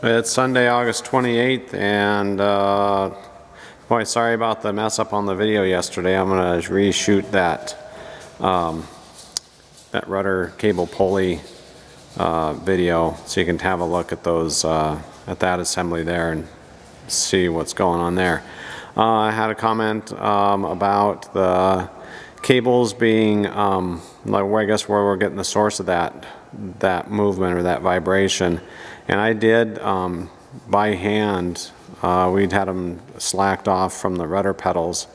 It's Sunday, August 28th, and boy, sorry about the mess up on the video yesterday. I'm going to reshoot that that rudder cable pulley video, so you can have a look at those at that assembly there and see what's going on there. I had a comment about the cables being like, I guess where we're getting the source of that movement or that vibration. And I did by hand. We'd had them slacked off from the rudder pedals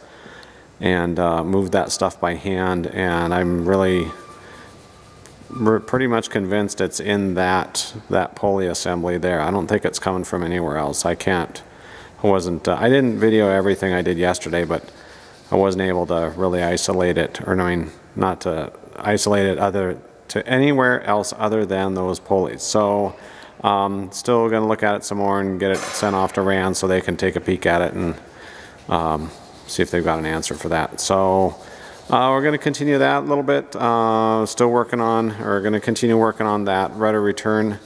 and moved that stuff by hand, and I'm pretty much convinced it's in that pulley assembly there. I don't think it's coming from anywhere else. I didn't video everything I did yesterday, but I wasn't able to really isolate it, or I mean, not to isolate it to anywhere else other than those pulleys. So still going to look at it some more and get it sent off to RAND so they can take a peek at it and see if they've got an answer for that. So we're going to continue that a little bit. Still working on, or going to continue working on that rudder return,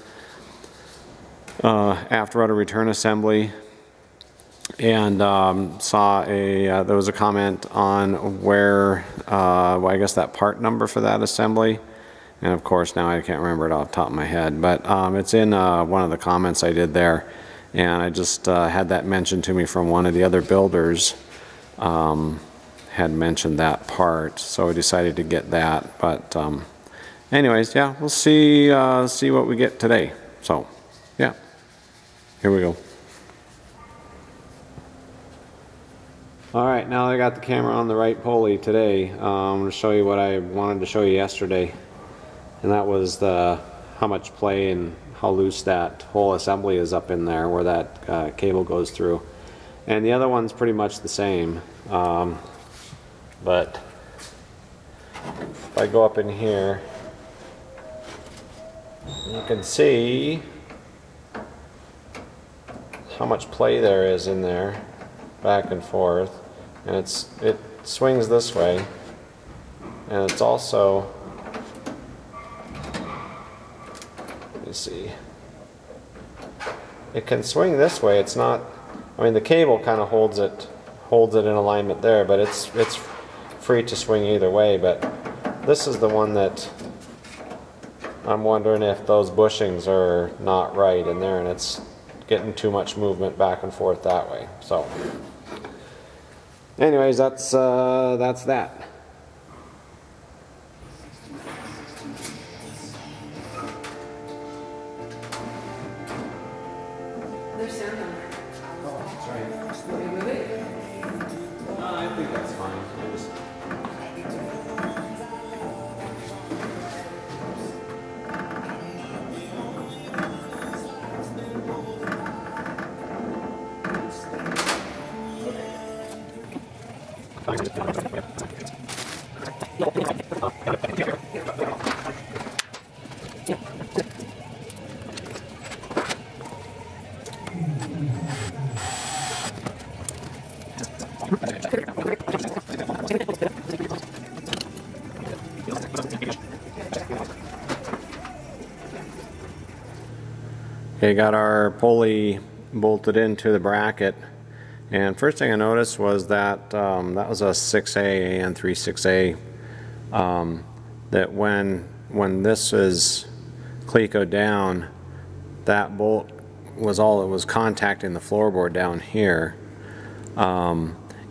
aft rudder return assembly. And saw there was a comment on where, well, I guess that part number for that assembly. And of course now I can't remember it off the top of my head, but it's in one of the comments I did there, and I just had that mentioned to me from one of the other builders. Had mentioned that part, so I decided to get that. But anyways, yeah, we'll see what we get today. So yeah, here we go. Alright, now that I got the camera on the right pulley today, I'm going to show you what I wanted to show you yesterday. And that was how much play and how loose that whole assembly is up in there where that cable goes through. And the other one's pretty much the same. But if I go up in here, you can see how much play there is in there, back and forth. And it swings this way, and it's also, let me see, it can swing this way. It's not, I mean, the cable kind of holds it in alignment there, but it's free to swing either way. But this is the one that I'm wondering if those bushings are not right in there, and it's getting too much movement back and forth that way. So anyways, that's that. There's sound on there. Oh, that's right. Will you move it? I think that's fine. Okay, got our pulley bolted into the bracket, and first thing I noticed was that that was a 6A and 36A. That when this is clecoed down, that bolt was all it was contacting the floorboard down here.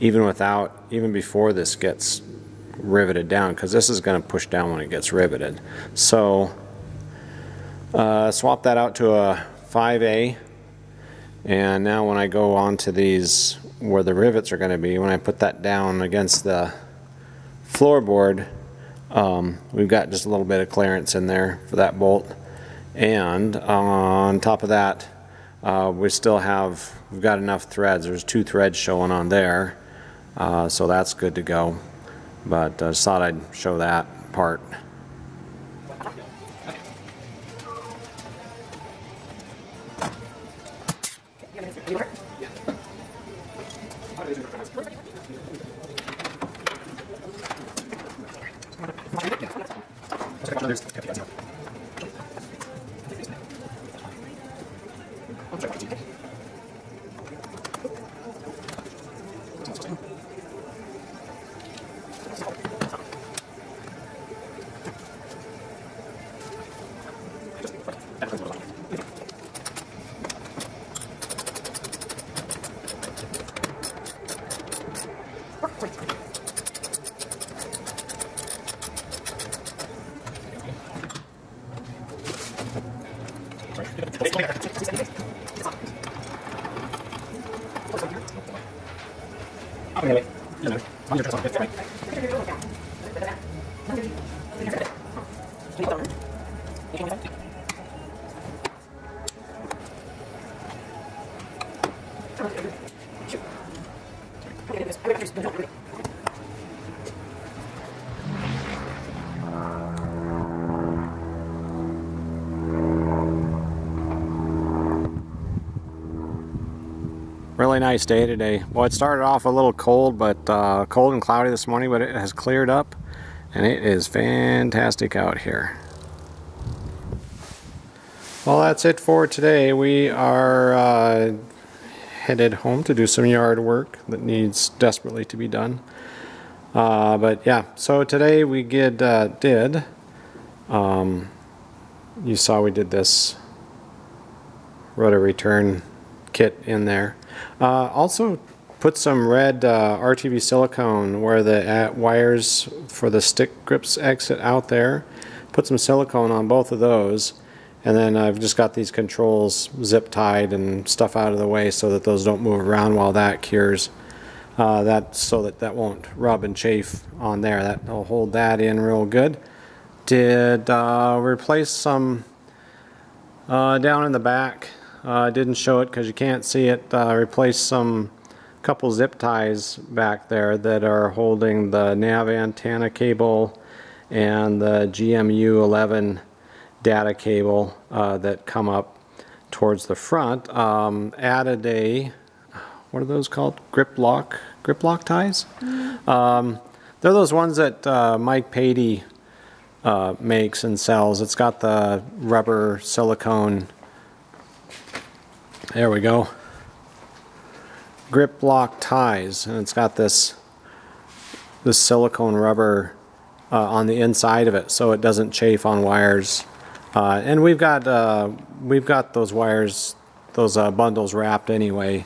Even before this gets riveted down, because this is going to push down when it gets riveted. So swap that out to a 5A, and now when I go on to these where the rivets are going to be, when I put that down against the floorboard, we've got just a little bit of clearance in there for that bolt. And on top of that, we've got enough threads. There's 2 threads showing on there, so that's good to go. But I just thought I'd show that part. Really nice day today. Well, it started off a little cold, but cold and cloudy this morning, but it has cleared up and it is fantastic out here. Well, that's it for today. We are headed home to do some yard work that needs desperately to be done. But yeah, so today we you saw we did this rudder return kit in there. Also put some red RTV silicone where the wires for the stick grips exit out there. Put some silicone on both of those, and then I've just got these controls zip tied and stuff out of the way so that those don't move around while that cures. So that won't rub and chafe on there. That'll hold that in real good. Did replace some down in the back. Didn't show it because you can't see it. Replaced couple zip ties back there that are holding the nav antenna cable and the GMU11 data cable that come up towards the front. Added what are those called? Grip lock ties? Mm-hmm. They're those ones that Mike Patey makes and sells. It's got the rubber silicone. There we go. Grip lock ties, and it's got this silicone rubber on the inside of it, so it doesn't chafe on wires. And we've got those wires, those bundles wrapped anyway.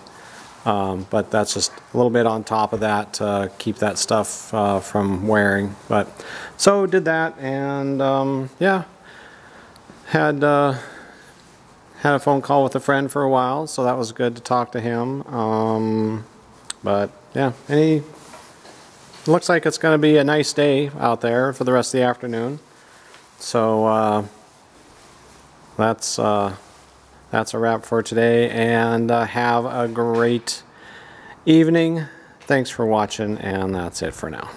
But that's just a little bit on top of that to keep that stuff from wearing. But so did that, and yeah, had a phone call with a friend for a while, so that was good to talk to him. But yeah, looks like it's going to be a nice day out there for the rest of the afternoon. So that's a wrap for today, and have a great evening. Thanks for watching, and that's it for now.